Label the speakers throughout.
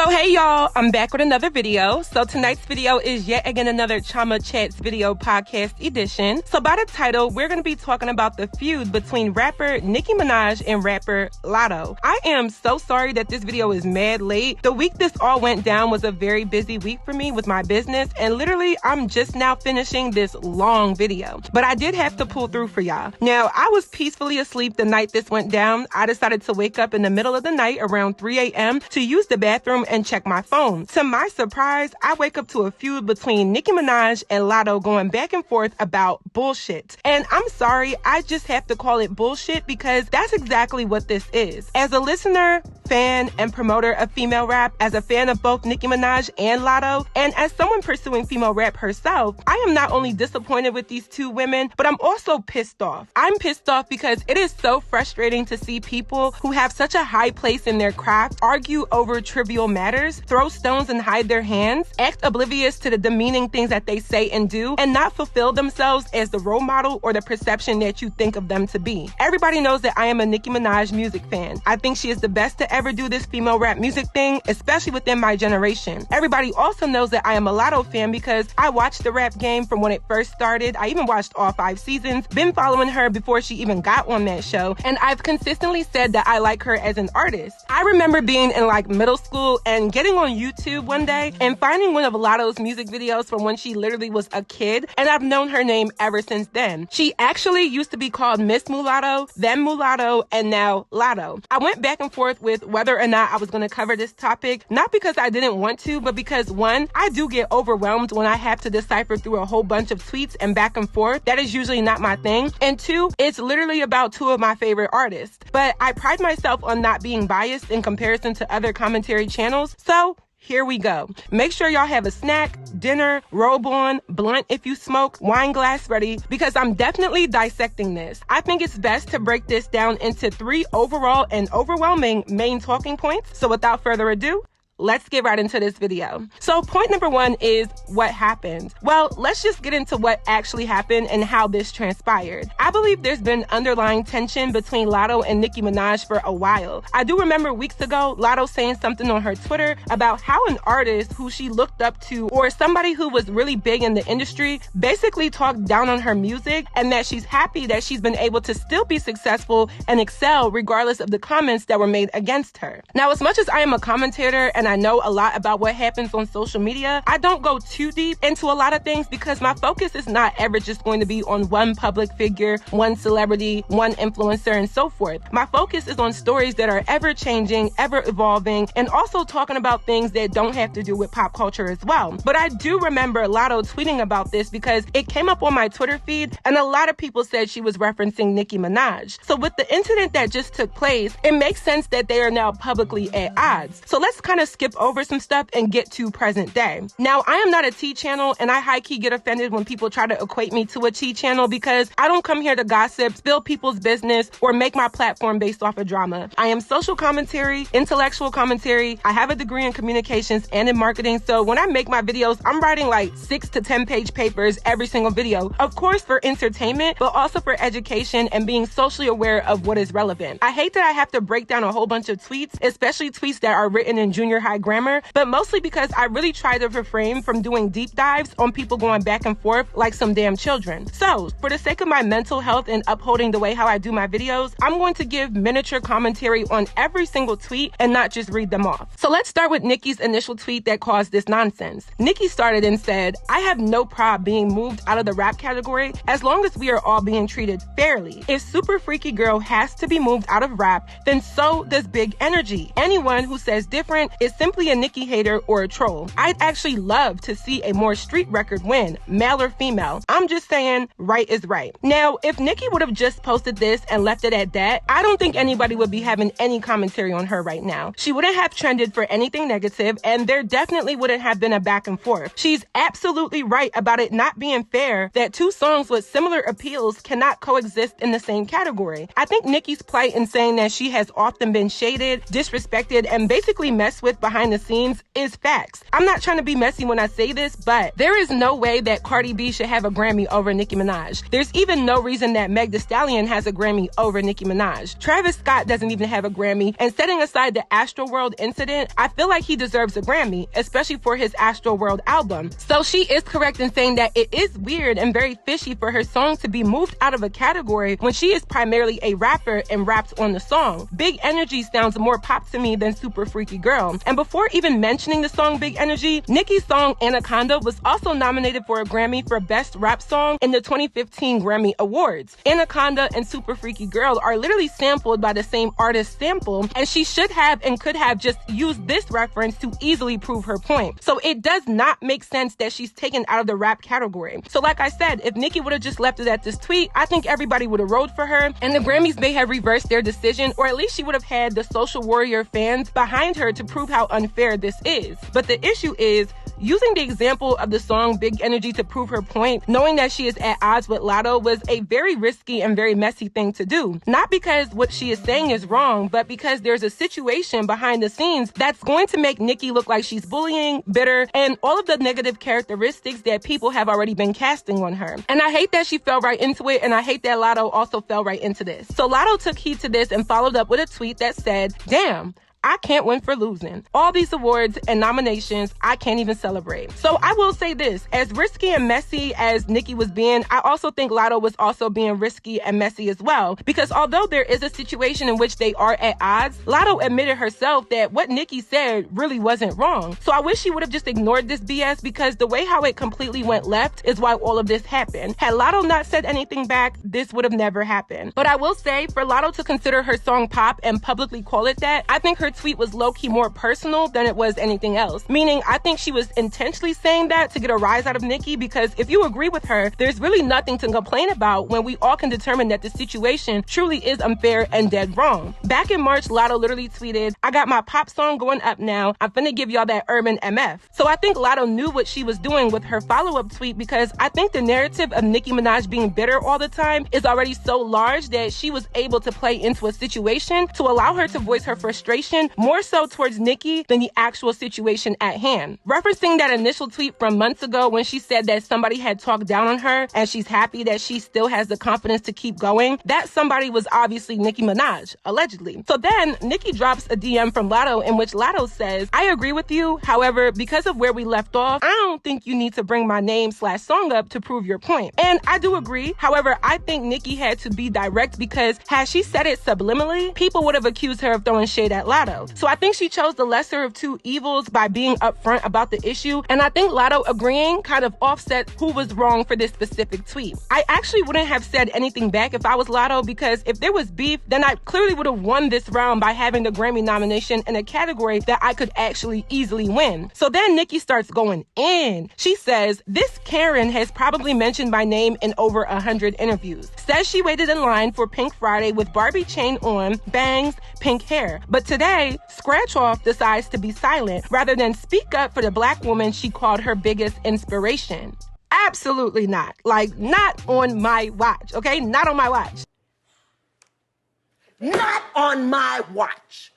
Speaker 1: So hey y'all, I'm back with another video. So tonight's video is yet again another Chioma Chats video podcast edition. So by the title, we're going to be talking about the feud between rapper Nicki Minaj and rapper Latto. I am so sorry that this video is mad late. The week this all went down was a very busy week for me with my business, and literally I'm just now finishing this long video. But I did have to pull through for y'all. Now, I was peacefully asleep the night this went down. I decided to wake up in the middle of the night around 3 a.m. to use the bathroom and check my phone. To my surprise, I wake up to a feud between Nicki Minaj and Latto going back and forth about bullshit. And I'm sorry, I just have to call it bullshit because that's exactly what this is. As a listener, fan, and promoter of female rap, as a fan of both Nicki Minaj and Latto, and as someone pursuing female rap herself, I am not only disappointed with these two women, but I'm also pissed off. I'm pissed off because it is so frustrating to see people who have such a high place in their craft argue over trivial matters, throw stones and hide their hands, act oblivious to the demeaning things that they say and do, and not fulfill themselves as the role model or the perception that you think of them to be. Everybody knows that I am a Nicki Minaj music fan. I think she is the best to ever do this female rap music thing, especially within my generation. Everybody also knows that I am a Latto fan because I watched the rap game from when it first started. I even watched all 5 seasons, been following her before she even got on that show, and I've consistently said that I like her as an artist. I remember being in like middle school and getting on YouTube one day and finding one of Latto's music videos from when she literally was a kid, and I've known her name ever since then. She actually used to be called Miss Mulatto, then Mulatto, and now Latto. I went back and forth with whether or not I was going to cover this topic, not because I didn't want to, but because one, I do get overwhelmed when I have to decipher through a whole bunch of tweets and back and forth. That is usually not my thing. And two, it's literally about two of my favorite artists. But I pride myself on not being biased in comparison to other commentary channels. So here we go. Make sure y'all have a snack, dinner, robe on, blunt if you smoke, wine glass ready, because I'm definitely dissecting this. I think it's best to break this down into 3 overall and overwhelming main talking points. So without further ado, let's get right into this video. So point number 1 is what happened. Well, let's just get into what actually happened and how this transpired. I believe there's been underlying tension between Latto and Nicki Minaj for a while. I do remember weeks ago, Latto saying something on her Twitter about how an artist who she looked up to or somebody who was really big in the industry basically talked down on her music, and that she's happy that she's been able to still be successful and excel regardless of the comments that were made against her. Now, as much as I am a commentator and I know a lot about what happens on social media, I don't go too deep into a lot of things because my focus is not ever just going to be on one public figure, one celebrity, one influencer, and so forth. My focus is on stories that are ever changing, ever evolving, and also talking about things that don't have to do with pop culture as well. But I do remember Latto tweeting about this because it came up on my Twitter feed, and a lot of people said she was referencing Nicki Minaj. So with the incident that just took place, it makes sense that they are now publicly at odds. So let's kind of skip over some stuff and get to present day. Now, I am not a tea channel, and I high-key get offended when people try to equate me to a tea channel because I don't come here to gossip, spill people's business, or make my platform based off of drama. I am social commentary, intellectual commentary. I have a degree in communications and in marketing, so when I make my videos, I'm writing like 6 to 10 page papers every single video. Of course for entertainment, but also for education and being socially aware of what is relevant. I hate that I have to break down a whole bunch of tweets, especially tweets that are written in junior high grammar, but mostly because I really try to refrain from doing deep dives on people going back and forth like some damn children. So, for the sake of my mental health and upholding the way how I do my videos, I'm going to give miniature commentary on every single tweet and not just read them off. So let's start with Nicki's initial tweet that caused this nonsense. Nicki started and said, "I have no problem being moved out of the rap category as long as we are all being treated fairly. If Super Freaky Girl has to be moved out of rap, then so does Big Energy. Anyone who says different is simply a Nicki hater or a troll. I'd actually love to see a more street record win, male or female. I'm just saying, right is right." Now, if Nicki would have just posted this and left it at that, I don't think anybody would be having any commentary on her right now. She wouldn't have trended for anything negative, and there definitely wouldn't have been a back and forth. She's absolutely right about it not being fair that two songs with similar appeals cannot coexist in the same category. I think Nicki's plight in saying that she has often been shaded, disrespected, and basically messed with behind the scenes is facts. I'm not trying to be messy when I say this, but there is no way that Cardi B should have a Grammy over Nicki Minaj. There's even no reason that Meg Thee Stallion has a Grammy over Nicki Minaj. Travis Scott doesn't even have a Grammy, and setting aside the Astroworld incident, I feel like he deserves a Grammy, especially for his Astroworld album. So she is correct in saying that it is weird and very fishy for her song to be moved out of a category when she is primarily a rapper and raps on the song. Big Energy sounds more pop to me than Super Freaky Girl. And before even mentioning the song Big Energy, Nicki's song Anaconda was also nominated for a Grammy for Best Rap Song in the 2015 Grammy Awards. Anaconda and Super Freaky Girl are literally sampled by the same artist sample, and she should have and could have just used this reference to easily prove her point. So it does not make sense that she's taken out of the rap category. So like I said, if Nicki would have just left it at this tweet, I think everybody would have rode for her, and the Grammys may have reversed their decision, or at least she would have had the social warrior fans behind her to prove how unfair this is. But the issue is, using the example of the song Big Energy to prove her point, knowing that she is at odds with Latto, was a very risky and very messy thing to do. Not because what she is saying is wrong, but because there's a situation behind the scenes that's going to make Nicki look like she's bullying, bitter, and all of the negative characteristics that people have already been casting on her. And I hate that she fell right into it, and I hate that Latto also fell right into this. So Latto took heed to this and followed up with a tweet that said, "Damn, I can't win for losing. All these awards and nominations, I can't even celebrate." So I will say this, as risky and messy as Nicki was being, I also think Latto was also being risky and messy as well. Because although there is a situation in which they are at odds, Latto admitted herself that what Nicki said really wasn't wrong. So I wish she would have just ignored this BS, because the way how it completely went left is why all of this happened. Had Latto not said anything back, this would have never happened. But I will say, for Latto to consider her song pop and publicly call it that, I think her tweet was low-key more personal than it was anything else. Meaning, I think she was intentionally saying that to get a rise out of Nicki, because if you agree with her, there's really nothing to complain about when we all can determine that the situation truly is unfair and dead wrong. Back in March, Latto literally tweeted, "I got my pop song going up now. I'm finna give y'all that urban MF." So I think Latto knew what she was doing with her follow-up tweet, because I think the narrative of Nicki Minaj being bitter all the time is already so large that she was able to play into a situation to allow her to voice her frustration more so towards Nicki than the actual situation at hand. Referencing that initial tweet from months ago when she said that somebody had talked down on her and she's happy that she still has the confidence to keep going, that somebody was obviously Nicki Minaj, allegedly. So then Nicki drops a DM from Latto in which Latto says, "I agree with you. However, because of where we left off, I don't think you need to bring my name/song up to prove your point." And I do agree. However, I think Nicki had to be direct, because had she said it subliminally, people would have accused her of throwing shade at Latto. So I think she chose the lesser of two evils by being upfront about the issue, and I think Latto agreeing kind of offset who was wrong for this specific tweet. I actually wouldn't have said anything back if I was Latto, because if there was beef, then I clearly would have won this round by having the Grammy nomination in a category that I could actually easily win. So then Nicki starts going in. She says, "This Karen has probably mentioned my name in over 100 interviews. Says she waited in line for Pink Friday with Barbie chain on, bangs, pink hair. But today, Scratch Off decides to be silent rather than speak up for the black woman she called her biggest inspiration." Absolutely not. Like, not on my watch, okay? Not on my watch.
Speaker 2: Not on my watch.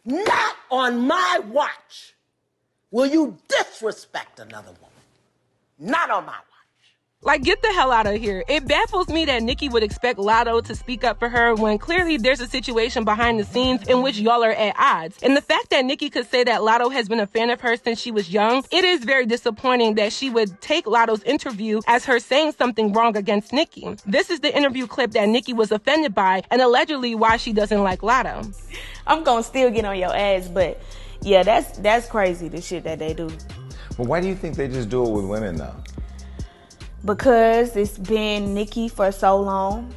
Speaker 2: Not on my watch will you disrespect another woman. Not on my watch.
Speaker 1: Like, get the hell out of here. It baffles me that Nicki would expect Latto to speak up for her when clearly there's a situation behind the scenes in which y'all are at odds. And the fact that Nicki could say that Latto has been a fan of hers since she was young, it is very disappointing that she would take Latto's interview as her saying something wrong against Nicki. This is the interview clip that Nicki was offended by and allegedly why she doesn't like Latto.
Speaker 3: I'm gonna still get on your ass, but yeah, that's crazy, the shit that they do.
Speaker 4: But why do you think they just do it with women now?
Speaker 3: Because it's been Nicki for so long.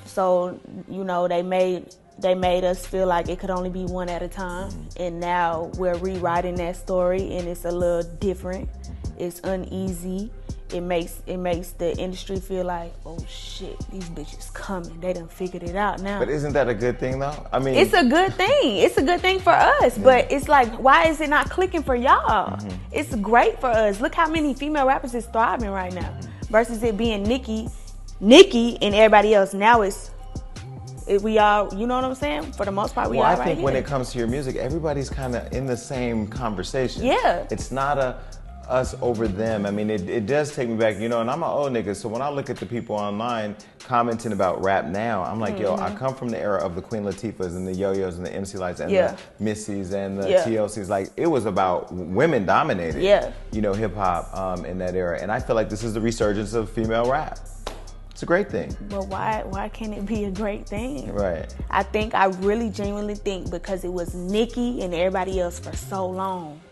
Speaker 3: So, you know, they made us feel like it could only be one at a time. And now we're rewriting that story and it's a little different. It's uneasy. It makes the industry feel like, oh shit, these bitches coming. They done figured it out now.
Speaker 4: But isn't that a good thing though? I mean,
Speaker 3: it's a good thing. It's a good thing for us. Yeah. But it's like, why is it not clicking for y'all? It's great for us. Look how many female rappers is thriving right now. Versus it being Nicki and everybody else. Now it's We all, you know what I'm saying? For the most part, we all right
Speaker 4: I think
Speaker 3: here.
Speaker 4: when it comes to your music, everybody's kind of in the same conversation.
Speaker 3: Yeah.
Speaker 4: It's not a us over them. I mean, it does take me back, you know, and I'm an old nigga, so when I look at the people online commenting about rap now, I'm like, yo, I come from the era of the Queen Latifahs and the Yo-Yos and the MC Lights and the Missies and the TLCs. Like, it was about women dominated, you know, hip-hop in that era. And I feel like this is the resurgence of female rap. It's a great thing.
Speaker 3: But why can't it be a great thing?
Speaker 4: Right.
Speaker 3: I really genuinely think because it was Nicki and everybody else for so long.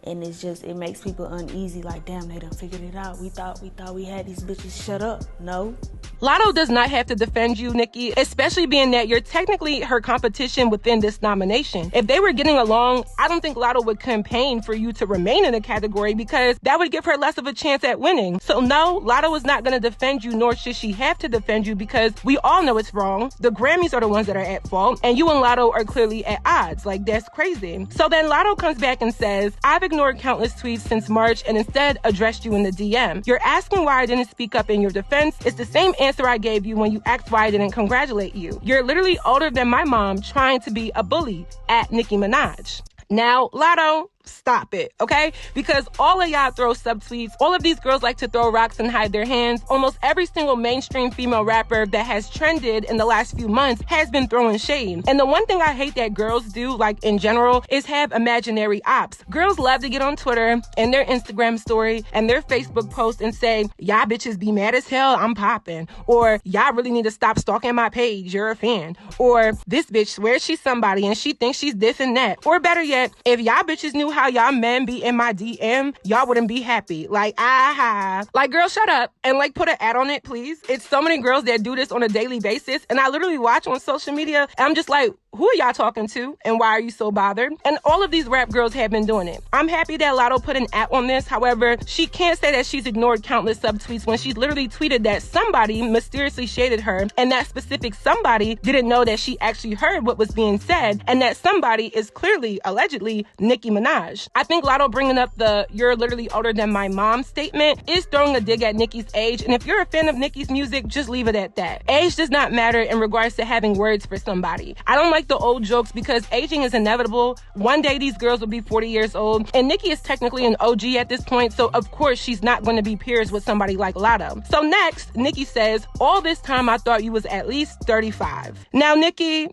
Speaker 3: And it makes people uneasy, like, damn, they done figured it out. We thought we had these bitches shut up. No.
Speaker 1: Latto does not have to defend you, Nicki, especially being that you're technically her competition within this nomination. If they were getting along, I don't think Latto would campaign for you to remain in the category because that would give her less of a chance at winning. So no, Latto is not going to defend you, nor should she have to defend you because we all know it's wrong. The Grammys are the ones that are at fault, and you and Latto are clearly at odds. Like, that's crazy. So then Latto comes back and says, I've ignored countless tweets since March and instead addressed you in the DM. You're asking why I didn't speak up in your defense. It's the same answer I gave you when you asked why I didn't congratulate you. You're literally older than my mom trying to be a bully at Nicki Minaj. Now, Latto, stop it, okay? Because all of y'all throw subtweets. All of these girls like to throw rocks and hide their hands. Almost every single mainstream female rapper that has trended in the last few months has been throwing shade. And the one thing I hate that girls do, like in general, is have imaginary ops. Girls love to get on Twitter and their Instagram story and their Facebook post and say, y'all bitches be mad as hell, I'm popping. Or y'all really need to stop stalking my page, you're a fan. Or this bitch swears she's somebody and she thinks she's this and that. Or better yet, if y'all bitches knew how y'all men be in my DM, y'all wouldn't be happy. Like, like, girl, shut up and like put an ad on it, please. It's so many girls that do this on a daily basis, and I literally watch on social media, and I'm just like, who are y'all talking to, and why are you so bothered? And all of these rap girls have been doing it. I'm happy that Latto put an at on this. However, she can't say that she's ignored countless subtweets when she's literally tweeted that somebody mysteriously shaded her, and that specific somebody didn't know that she actually heard what was being said, and that somebody is clearly, allegedly, Nicki Minaj. I think Latto bringing up the "you're literally older than my mom" statement is throwing a dig at Nicki's age, and if you're a fan of Nicki's music, just leave it at that. Age does not matter in regards to having words for somebody. I don't like the old jokes because aging is inevitable. One day these girls will be 40 years old, and Nicki is technically an OG at this point, so of course she's not going to be peers with somebody like Latto. So next, Nicki says, all this time I thought you was at least 35. Now, Nicki,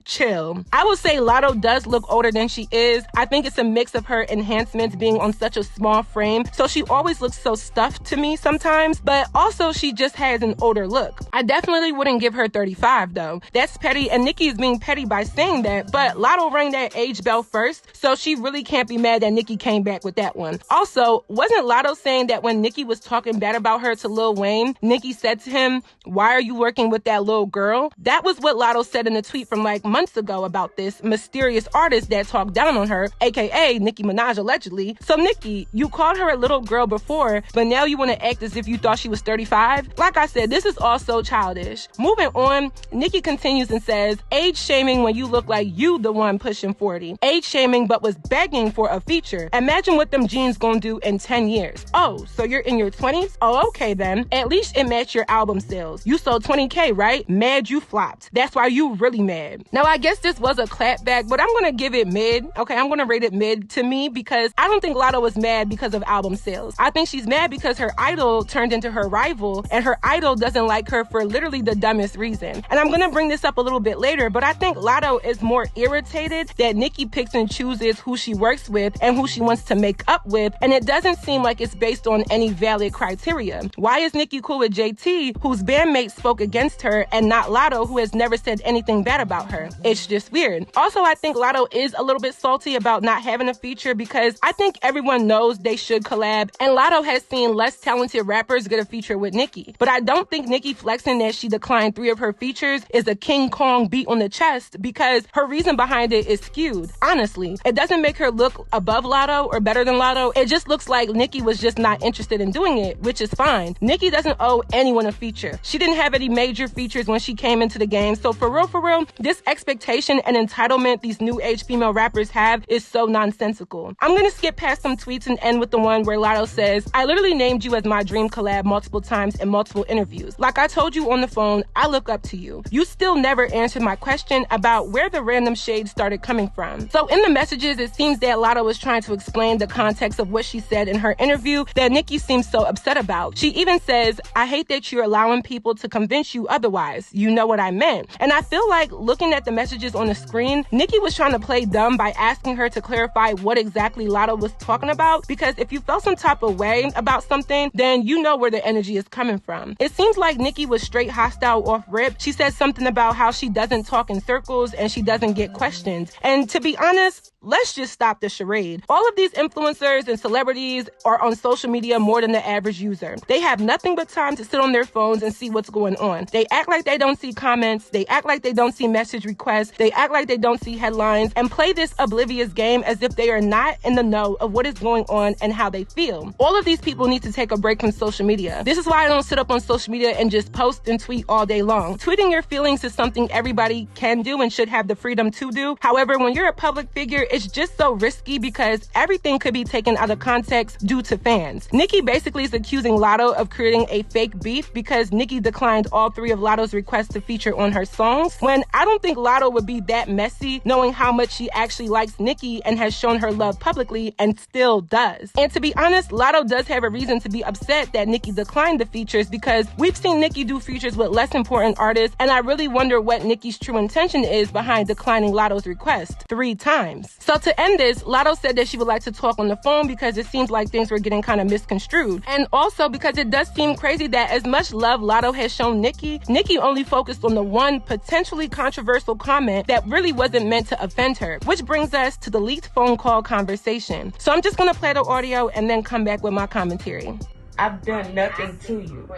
Speaker 1: chill. I will say Latto does look older than she is. I think it's a mix of her enhancements being on such a small frame, so she always looks so stuffed to me sometimes, but also she just has an older look. I definitely wouldn't give her 35 though. That's petty, and Nicki is being petty by saying that, but Latto rang that age bell first, so she really can't be mad that Nicki came back with that one. Also, wasn't Latto saying that when Nicki was talking bad about her to Lil Wayne, Nicki said to him, why are you working with that little girl? That was what Latto said in a tweet from like months ago about this mysterious artist that talked down on her, aka Nicki Minaj allegedly. So Nicki, you called her a little girl before, but now you want to act as if you thought she was 35? Like I said, this is all so childish. Moving on, Nicki continues and says, age shaming when you look like you the one pushing 40. Age shaming but was begging for a feature. Imagine what them jeans gonna do in 10 years. Oh, so you're in your 20s? Oh, okay then. At least it matched your album sales. You sold 20K, right? Mad you flopped. That's why you really mad. Now I guess this was a clapback, but I'm going to give it mid. Okay, I'm going to rate it mid to me because I don't think Latto was mad because of album sales. I think she's mad because her idol turned into her rival, and her idol doesn't like her for literally the dumbest reason. And I'm going to bring this up a little bit later, but I think Latto is more irritated that Nicki picks and chooses who she works with and who she wants to make up with, and it doesn't seem like it's based on any valid criteria. Why is Nicki cool with JT, whose bandmates spoke against her, and not Latto, who has never said anything bad about her? It's just weird. Also, I think Latto is a little bit salty about not having a feature because I think everyone knows they should collab, and Latto has seen less talented rappers get a feature with Nicki. But I don't think Nicki flexing that she declined 3 of her features is a King Kong beat on the chest because her reason behind it is skewed. Honestly, it doesn't make her look above Latto or better than Latto. It just looks like Nicki was just not interested in doing it, which is fine. Nicki doesn't owe anyone a feature. She didn't have any major features when she came into the game, so for real, this expectation and entitlement these new age female rappers have is so nonsensical. I'm gonna skip past some tweets and end with the one where Latto says, I literally named you as my dream collab multiple times in multiple interviews. Like I told you on the phone, I look up to you. You still never answered my question about where the random shade started coming from. So in the messages, it seems that Latto was trying to explain the context of what she said in her interview that Nicki seems so upset about. She even says, I hate that you're allowing people to convince you otherwise. You know what I meant. And I feel like looking at the messages on the screen, Nicki was trying to play dumb by asking her to clarify what exactly Latto was talking about, because if you felt some type of way about something, then you know where the energy is coming from. It seems like Nicki was straight hostile off rip. She said something about how she doesn't talk in circles and she doesn't get questions. And to be honest, let's just stop the charade. All of these influencers and celebrities are on social media more than the average user. They have nothing but time to sit on their phones and see what's going on. They act like they don't see comments. They act like they don't see message requests. They act like they don't see headlines and play this oblivious game as if they are not in the know of what is going on and how they feel. All of these people need to take a break from social media. This is why I don't sit up on social media and just post and tweet all day long. Tweeting your feelings is something everybody can do and should have the freedom to do. However, when you're a public figure, it's just so risky because everything could be taken out of context due to fans. Nicki basically is accusing Latto of creating a fake beef because Nicki declined all 3 of Latto's requests to feature on her songs, when I don't think Latto would be that messy knowing how much she actually likes Nicki and has shown her love publicly and still does. And to be honest, Latto does have a reason to be upset that Nicki declined the features, because we've seen Nicki do features with less important artists, and I really wonder what Nicki's true intention is behind declining Latto's request 3 times. So to end this, Latto said that she would like to talk on the phone because it seems like things were getting kind of misconstrued. And also because it does seem crazy that as much love Latto has shown Nicki, Nicki only focused on the one potentially controversial comment that really wasn't meant to offend her, which brings us to the leaked phone call conversation. So I'm just gonna play the audio and then come back with my commentary.
Speaker 3: I've done nothing to you.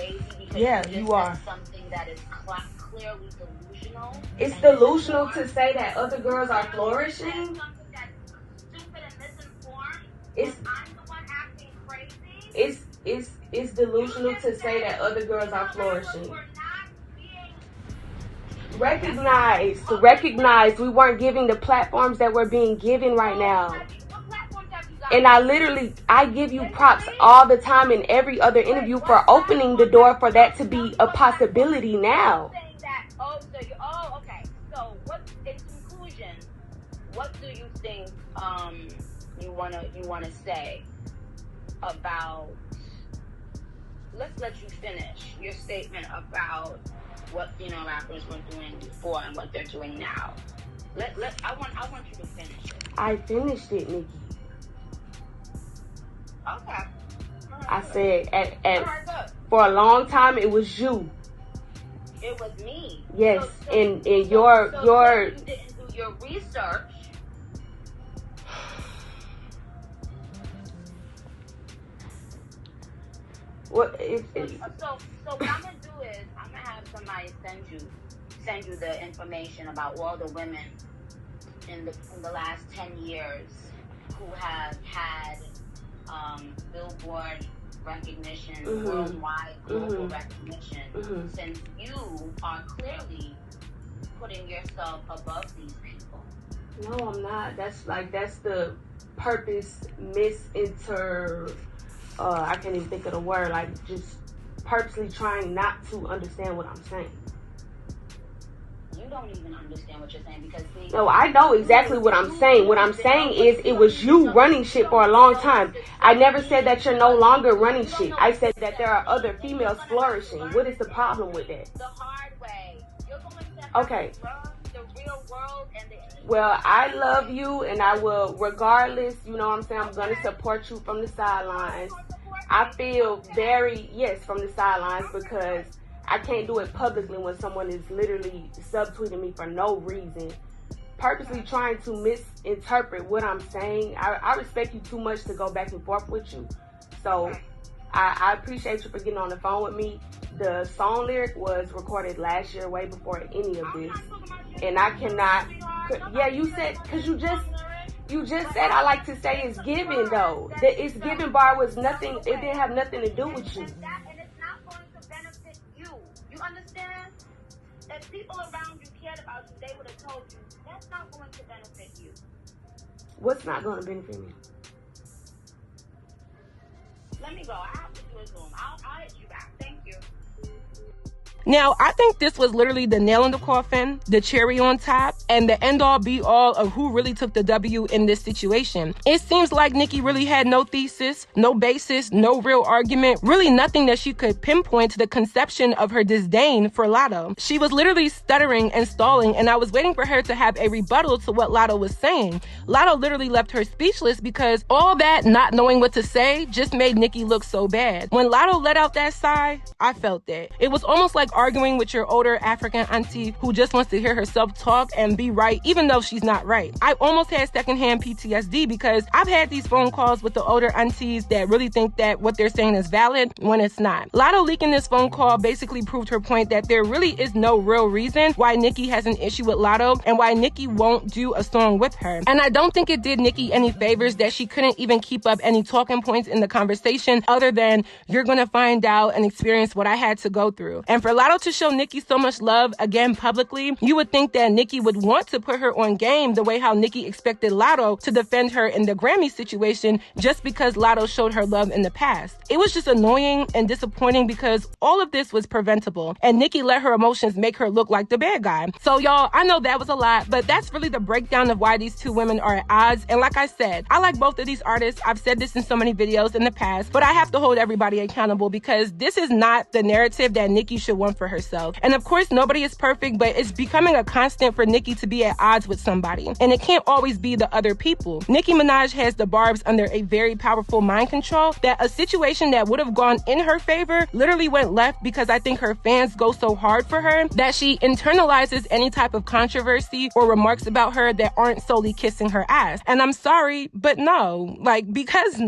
Speaker 3: Yeah, you are.
Speaker 5: Something that is clearly delusional.
Speaker 3: It's delusional to say that other girls are flourishing.
Speaker 5: Something that's stupid and misinformed.
Speaker 3: It's
Speaker 5: I'm the one acting crazy.
Speaker 3: it's delusional to say that other girls are flourishing. Recognize we weren't giving the platforms that we're being given right now. And I give you props all the time in every other interview for opening the door for that to be a possibility now.
Speaker 5: Okay. So what, in conclusion, what do you think you wanna say about, let's let you finish your statement about what rappers were doing before and what they're doing now. I want you to finish it.
Speaker 3: I finished it, Nicki.
Speaker 5: Okay.
Speaker 3: I said for a long time it was you.
Speaker 5: It was me.
Speaker 3: Yes,
Speaker 5: so
Speaker 3: and your
Speaker 5: you didn't do your research.
Speaker 3: What
Speaker 5: So what I'm gonna do is I'm gonna have somebody send you the information about all the women in the last 10 years who have had Billboard recognition, worldwide global recognition, since you are clearly putting yourself above these people.
Speaker 3: No, I'm not. That's the purpose I can't even think of the word, like just purposely trying not to understand what I'm saying.
Speaker 5: You don't even understand what you're saying because
Speaker 3: no, I know exactly what I'm saying. What I'm saying is it was you running shit for a long time. I never said that you're no longer running shit. I said that there are other females flourishing. What is the problem with that?
Speaker 5: The hard way. You're going to
Speaker 3: okay.
Speaker 5: The real world and the
Speaker 3: well, I love you and I will, regardless, you know what I'm saying, I'm going to support you from the sidelines. I feel from the sidelines because I can't do it publicly when someone is literally subtweeting me for no reason, purposely trying to misinterpret what I'm saying. I respect you too much to go back and forth with you. So I appreciate you for getting on the phone with me. The song lyric was recorded last year, way before any of this. And I cannot, you said, because you just said I like to say it's given though. The it's given bar was nothing, it didn't have nothing to do with you.
Speaker 5: And it's not going to benefit you. You understand? That people around you cared about you, they would have told you that's not going to benefit you.
Speaker 6: What's not going to benefit me?
Speaker 5: Let me go. I have to do a Zoom. I'll hit you back. Thank you.
Speaker 1: Now, I think this was literally the nail in the coffin, the cherry on top, and the end-all be-all of who really took the W in this situation. It seems like Nicki really had no thesis, no basis, no real argument, really nothing that she could pinpoint to the conception of her disdain for Latto. She was literally stuttering and stalling, and I was waiting for her to have a rebuttal to what Latto was saying. Latto literally left her speechless because all that not knowing what to say just made Nicki look so bad. When Latto let out that sigh, I felt that. It was almost like arguing with your older African auntie who just wants to hear herself talk and be right, even though she's not right. I almost had secondhand PTSD because I've had these phone calls with the older aunties that really think that what they're saying is valid when it's not. Latto leaking this phone call basically proved her point that there really is no real reason why Nicki has an issue with Latto and why Nicki won't do a song with her. And I don't think it did Nicki any favors that she couldn't even keep up any talking points in the conversation other than you're gonna find out and experience what I had to go through. And for Latto to show Nicki so much love again publicly, you would think that Nicki would want to put her on game the way how Nicki expected Latto to defend her in the Grammy situation just because Latto showed her love in the past. It was just annoying and disappointing because all of this was preventable and Nicki let her emotions make her look like the bad guy. So y'all, I know that was a lot, but that's really the breakdown of why these two women are at odds. And like I said, I like both of these artists. I've said this in so many videos in the past, but I have to hold everybody accountable because this is not the narrative that Nicki should want for herself. And of course, nobody is perfect, but it's becoming a constant for Nicki to be at odds with somebody. And it can't always be the other people. Nicki Minaj has the Barbs under a very powerful mind control that a situation that would have gone in her favor literally went left because I think her fans go so hard for her that she internalizes any type of controversy or remarks about her that aren't solely kissing her ass. And I'm sorry, but no. Because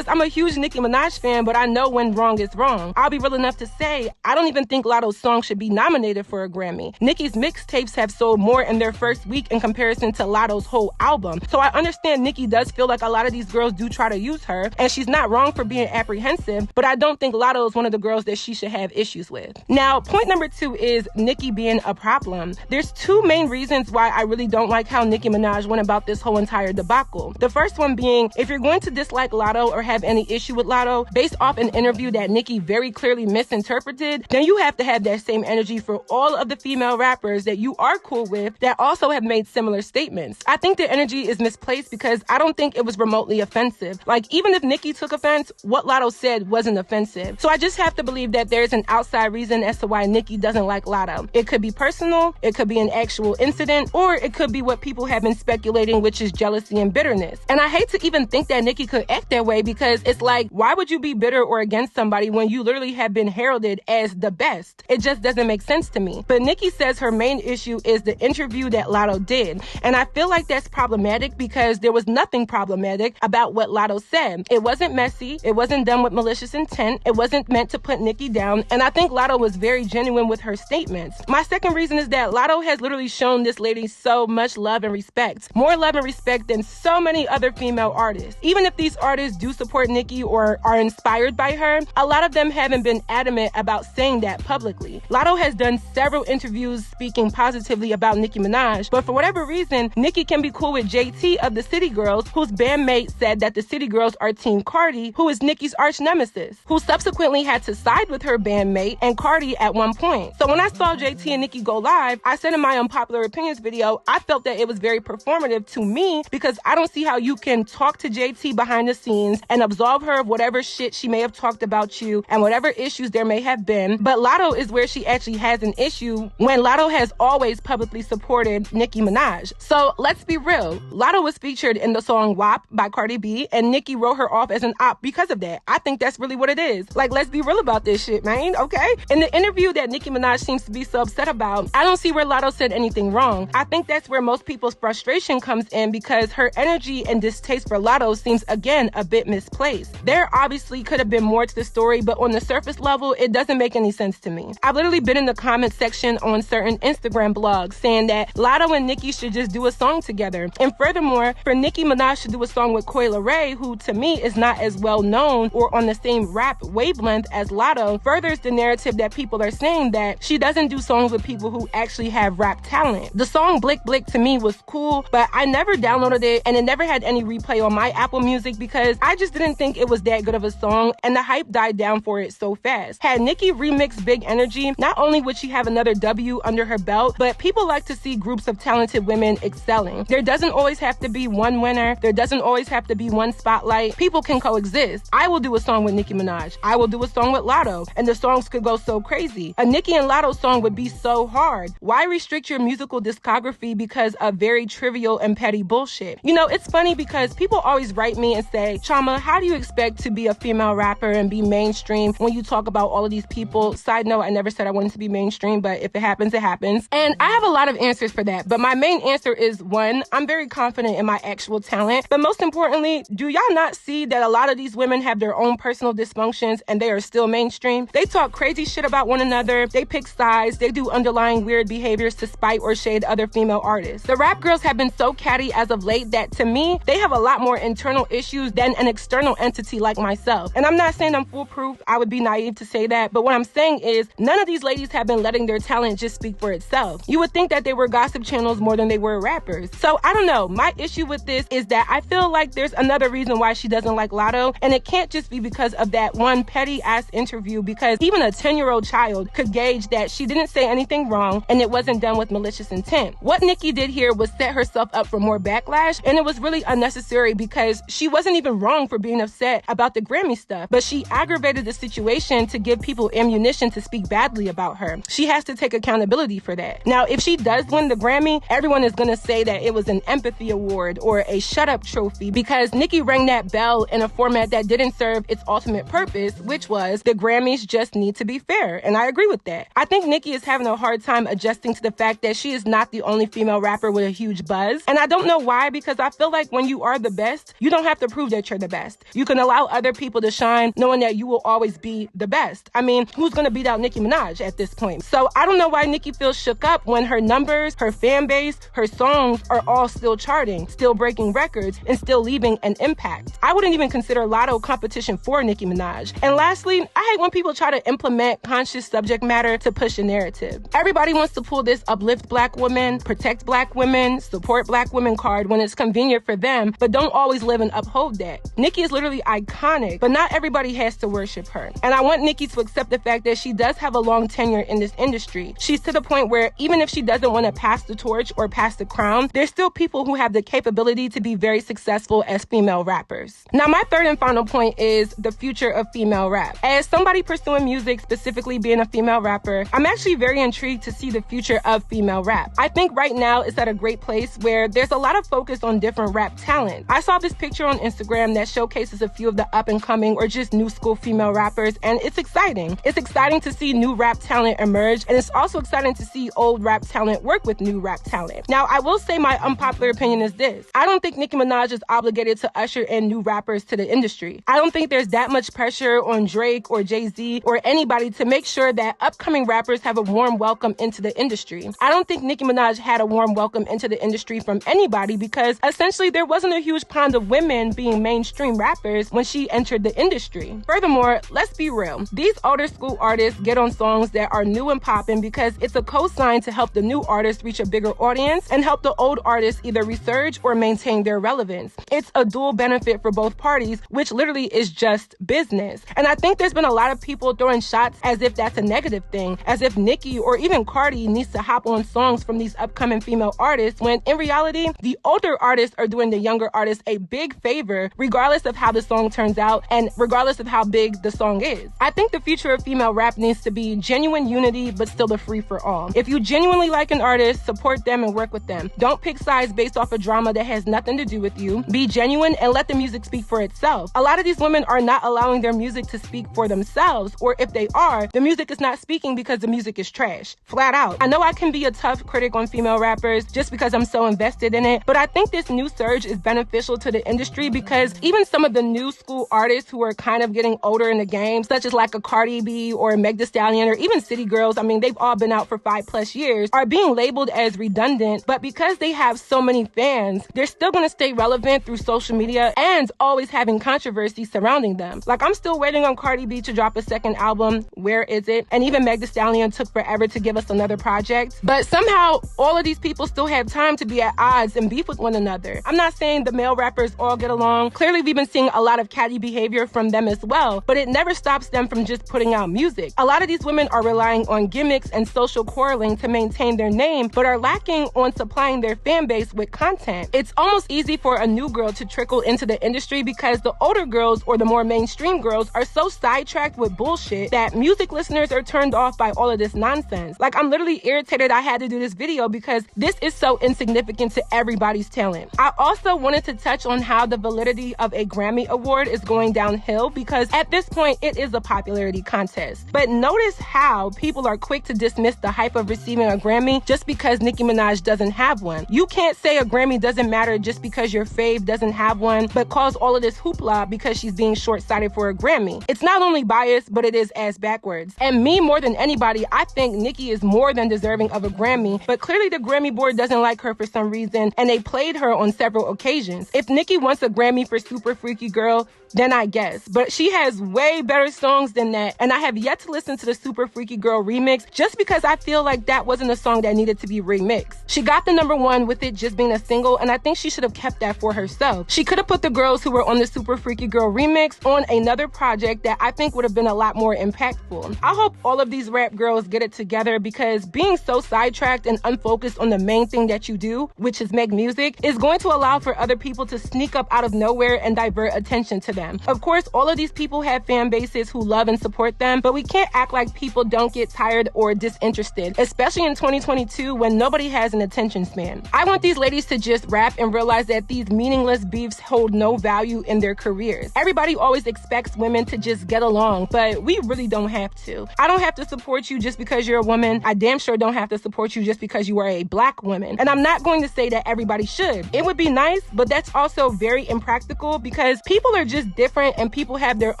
Speaker 1: I'm a huge Nicki Minaj fan, but I know when wrong is wrong. I'll be real enough to say, I don't even think Latto's song should be nominated for a Grammy. Nicki's mixtapes have sold more in their first week in comparison to Latto's whole album. So I understand Nicki does feel like a lot of these girls do try to use her, and she's not wrong for being apprehensive, but I don't think Latto is one of the girls that she should have issues with. Now, point number 2 is Nicki being a problem. There's 2 main reasons why I really don't like how Nicki Minaj went about this whole entire debacle. The first one being, if you're going to dislike Latto or have any issue with Latto based off an interview that Nicki very clearly misinterpreted, then you have to have that same energy for all of the female rappers that you are cool with that also have made similar statements. I think their energy is misplaced because I don't think it was remotely offensive. Even if Nicki took offense, what Latto said wasn't offensive. So I just have to believe that there's an outside reason as to why Nicki doesn't like Latto. It could be personal, it could be an actual incident, or it could be what people have been speculating, which is jealousy and bitterness. And I hate to even think that Nicki could act that way because it's like, why would you be bitter or against somebody when you literally have been heralded as the best? It just doesn't make sense to me. But Nicki says her main issue is the interview that Latto did. And I feel like that's problematic because there was nothing problematic about what Latto said. It wasn't messy. It wasn't done with malicious intent. It wasn't meant to put Nicki down. And I think Latto was very genuine with her statements. My second reason is that Latto has literally shown this lady so much love and respect. More love and respect than so many other female artists. Even if these artists do support Nicki or are inspired by her, a lot of them haven't been adamant about saying that publicly. Latto has done several interviews speaking positively about Nicki Minaj, but for whatever reason, Nicki can be cool with JT of the City Girls, whose bandmate said that the City Girls are Team Cardi, who is Nicki's arch nemesis, who subsequently had to side with her bandmate and Cardi at one point. So when I saw JT and Nicki go live, I said in my unpopular opinions video, I felt that it was very performative to me because I don't see how you can talk to JT behind the scenes and absolve her of whatever shit she may have talked about you and whatever issues there may have been. But Latto is where she actually has an issue when Latto has always publicly supported Nicki Minaj. So let's be real. Latto was featured in the song WAP by Cardi B and Nicki wrote her off as an op because of that. I think that's really what it is. Let's be real about this shit, man, okay? In the interview that Nicki Minaj seems to be so upset about, I don't see where Latto said anything wrong. I think that's where most people's frustration comes in because her energy and distaste for Latto seems, again, a bit misplaced. There obviously could have been more to the story, but on the surface level, it doesn't make any sense to me. to me. I've literally been in the comment section on certain Instagram blogs saying that Latto and Nicki should just do a song together. And furthermore, for Nicki Minaj to do a song with Coi Leray, who to me is not as well known or on the same rap wavelength as Latto, furthers the narrative that people are saying that she doesn't do songs with people who actually have rap talent. The song Blick Blick to me was cool, but I never downloaded it and it never had any replay on my Apple Music because I just didn't think it was that good of a song and the hype died down for it so fast. Had Nicki remixed Big Energy, not only would she have another W under her belt, but people like to see groups of talented women excelling. There doesn't always have to be one winner. There doesn't always have to be one spotlight. People can coexist. I will do a song with Nicki Minaj. I will do a song with Latto, and the songs could go so crazy. A Nicki and Latto song would be so hard. Why restrict your musical discography because of very trivial and petty bullshit? You know, it's funny because people always write me and say, Chioma, how do you expect to be a female rapper and be mainstream when you talk about all of these people? Side note, I never said I wanted to be mainstream, but if it happens, it happens. And I have a lot of answers for that. But my main answer is, one, I'm very confident in my actual talent. But most importantly, do y'all not see that a lot of these women have their own personal dysfunctions and they are still mainstream? They talk crazy shit about one another. They pick sides. They do underlying weird behaviors to spite or shade other female artists. The rap girls have been so catty as of late that to me, they have a lot more internal issues than an external entity like myself. And I'm not saying I'm foolproof. I would be naive to say that. But what I'm saying is none of these ladies have been letting their talent just speak for itself. You would think that they were gossip channels more than they were rappers. So I don't know. My issue with this is that I feel like there's another reason why she doesn't like Latto. And it can't just be because of that one petty ass interview, because even a 10-year-old child could gauge that she didn't say anything wrong and it wasn't done with malicious intent. What Nicki did here was set herself up for more backlash, and it was really unnecessary because she wasn't even wrong for being upset about the Grammy stuff, but she aggravated the situation to give people ammunition to speak badly about her. She has to take accountability for that. Now, if she does win the Grammy, everyone is going to say that it was an empathy award or a shut up trophy because Nicki rang that bell in a format that didn't serve its ultimate purpose, which was the Grammys just need to be fair. And I agree with that. I think Nicki is having a hard time adjusting to the fact that she is not the only female rapper with a huge buzz. And I don't know why, because I feel like when you are the best, you don't have to prove that you're the best. You can allow other people to shine knowing that you will always be the best. I mean, who's going to beat out Nicki Minaj at this point? So I don't know why Nicki feels shook up when her numbers, her fan base, her songs are all still charting, still breaking records, and still leaving an impact. I wouldn't even consider Latto competition for Nicki Minaj. And lastly, I hate when people try to implement conscious subject matter to push a narrative. Everybody wants to pull this uplift black women, protect black women, support black women card when it's convenient for them, but don't always live and uphold that. Nicki is literally iconic, but not everybody has to worship her. And I want Nicki to accept the fact that she does have a long tenure in this industry. She's to the point where even if she doesn't want to pass the torch or pass the crown, there's still people who have the capability to be very successful as female rappers. Now, my third and final point is the future of female rap. As somebody pursuing music, specifically being a female rapper, I'm actually very intrigued to see the future of female rap. I think right now it's at a great place where there's a lot of focus on different rap talent. I saw this picture on Instagram that showcases a few of the up and coming or just new school female rappers, and it's exciting. It's exciting to see new rap talent emerge, and it's also exciting to see old rap talent work with new rap talent. Now, I will say my unpopular opinion is this. I don't think Nicki Minaj is obligated to usher in new rappers to the industry. I don't think there's that much pressure on Drake or Jay-Z or anybody to make sure that upcoming rappers have a warm welcome into the industry. I don't think Nicki Minaj had a warm welcome into the industry from anybody because essentially there wasn't a huge pond of women being mainstream rappers when she entered the industry. Furthermore, let's be real. These older school artists get on songs that are new and popping because it's a cosign to help the new artists reach a bigger audience and help the old artists either resurge or maintain their relevance. It's a dual benefit for both parties, which literally is just business. And I think there's been a lot of people throwing shots as if that's a negative thing, as if Nicki or even Cardi needs to hop on songs from these upcoming female artists, when in reality, the older artists are doing the younger artists a big favor, regardless of how the song turns out and regardless of how big the song is. I think the future of female rap needs to be genuine unity, but still a free for all. If you genuinely like an artist, support them and work with them. Don't pick sides based off a drama that has nothing to do with you. Be genuine and let the music speak for itself. A lot of these women are not allowing their music to speak for themselves, or if they are, the music is not speaking because the music is trash. Flat out. I know I can be a tough critic on female rappers just because I'm so invested in it, but I think this new surge is beneficial to the industry because even some of the new school artists who are kind of getting older in the game, such as like a Cardi B or a Meg Thee Stallion or even City Girls, I mean, they've all been out for 5+ years, are being labeled as redundant, but because they have so many fans, they're still going to stay relevant through social media and always having controversy surrounding them. Like, I'm still waiting on Cardi B to drop a second album. Where is it? And even Meg Thee Stallion took forever to give us another project. But somehow, all of these people still have time to be at odds and beef with one another. I'm not saying the male rappers all get along. Clearly, we've been seeing a lot of catty behavior from them as well, but it never stops them from just putting out music. A lot of these women are relying on gimmicks and social quarreling to maintain their name, but are lacking on supplying their fan base with content. It's almost easy for a new girl to trickle into the industry because the older girls or the more mainstream girls are so sidetracked with bullshit that music listeners are turned off by all of this nonsense. Like, I'm literally irritated I had to do this video because this is so insignificant to everybody's talent. I also wanted to touch on how the validity of a Grammy award is going downhill because at this point it is a popularity contest. But notice how people are quick to dismiss the hype of receiving a Grammy just because Nicki Minaj doesn't have one. You can't say a Grammy doesn't matter just because your fave doesn't have one, but cause all of this hoopla because she's being short-sighted for a Grammy. It's not only biased, but it is ass backwards. And me, more than anybody, I think Nicki is more than deserving of a Grammy, but clearly the Grammy board doesn't like her for some reason, and they played her on several occasions. If Nicki wants a Grammy for Super Freaky Girl, then I guess. But she has way better songs than that, and I have yet to listen to the Super Freaky Girl remix just because I feel like that wasn't a song that needed to be remixed. She got the #1 with it just being a single, and I think she should have kept that for herself. She could have put the girls who were on the Super Freaky Girl remix on another project that I think would have been a lot more impactful. I hope all of these rap girls get it together because being so sidetracked and unfocused on the main thing that you do, which is make music, is going to allow for other people to sneak up out of nowhere and divert attention to them. Of course, all of these people have fan bases who love and support them, but we can't act like people don't get tired or disinterested, especially in 2022 when nobody has an attention span. I want these ladies to just rap and realize that these meaningless beefs hold no value in their careers. Everybody always expects women to just get along, but we really don't have to. I don't have to support you just because you're a woman. I damn sure don't have to support you just because you are a black woman. And I'm not going to say that everybody should. It would be nice, but that's also very impractical because people are just different and people have their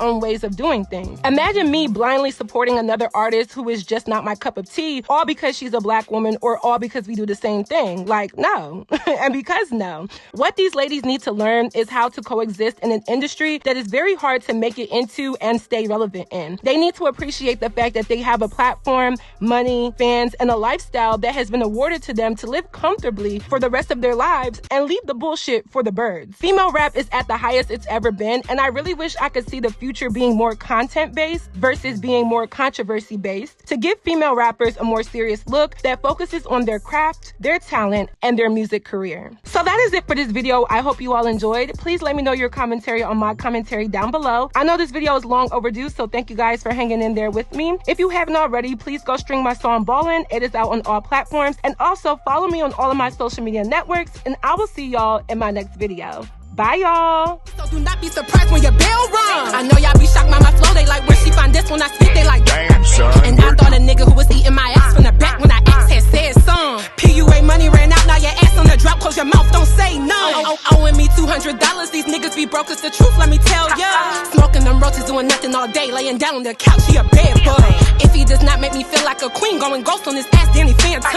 Speaker 1: own ways of doing things. Imagine me blindly supporting another artist who is just not my cup of tea, all because she's a black woman or all because we do the same thing. Like, no. And because no. What these ladies need to learn is how to coexist in an industry that is very hard to make it into and stay relevant in. They need to appreciate the fact that they have a platform, money, fans, and a lifestyle that has been awarded to them to live comfortably for the rest of their lives and leave the bullshit for the birds. Female rap is at the highest it's ever been, and I really wish I could see the future being more content-based versus being more controversy-based to give female rappers a more serious look that focuses on their craft, their talent, and their music career. So that is it for this video. I hope you all enjoyed. Please let me know your commentary on my commentary down below. I know this video is long overdue, so thank you guys for hanging in there with me. If you haven't already, please go stream my song Ballin'. It is out on all platforms, and also follow me on all of my social media networks, and I will see y'all in my next video. Bye, y'all.
Speaker 7: So do not be surprised when your bell rung. I know y'all be shocked by my flow. They like, where she find this when I spit? They like, damn, son. And I thought a nigga who was eating my ass from the back when I asked had said some. PUA money ran out, now your ass on the drop. Close your mouth, don't say no. Owing me $200. These niggas be broke, it's the truth, let me tell ya. Smoking them roaches, doing nothing all day. Laying down on the couch, he a bed bug. If he does not make me feel like a queen, going ghost on his ass, Danny Phantom.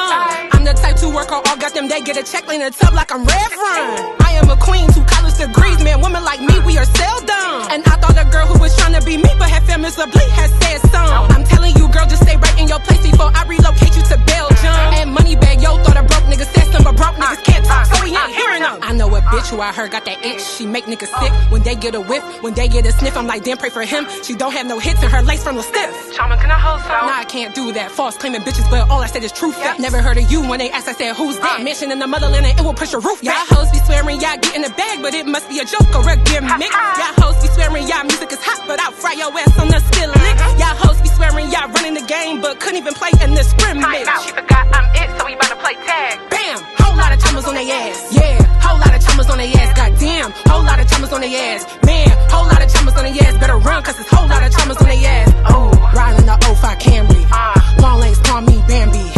Speaker 7: I'm the type to work all goddamn day, get a check, lay in the tub like I'm Reverend. I am a queen, 2 college degrees, man, women like me, we are seldom. And I thought a girl who was trying to be me, but had feminist oblique has said some. I'm telling you, girl, just stay right in your place before I relocate you to Belgium. And Moneybag, yo, thought a broke nigga said some, but broke niggas can't talk, so he ain't hearing them. I know a bitch who I heard got that itch, she make niggas sick. When they get a whiff, when they get a sniff, I'm like, damn, pray for him. She don't have no hits and her lace from the stiff.
Speaker 1: Chioma, can I hold some?
Speaker 7: Nah, I can't do that. False claiming bitches, but all I said is truth. Yeah. Never heard of you when they asked, I said, who's that? Mansion in the motherland and it will push your roof back. Y'all hoes be swearing y'all get in the bag, but it must be a joke or a gimmick. Y'all hoes be swearing y'all music is hot, but I'll fry your ass on the skillet. Y'all hoes be swearing y'all running the game, but couldn't even play in the scrimmage.
Speaker 1: She forgot I'm it, so we about to play tag.
Speaker 7: Bam! Whole lot of timers on their ass. Yeah, whole lot of timers on their ass. Goddamn, whole lot of timers on their ass. Man, whole lot of timers on their ass. Better run, cause it's whole lot of timers on their ass. Oh, riding the 05 Camry. Long legs, call me Bambi.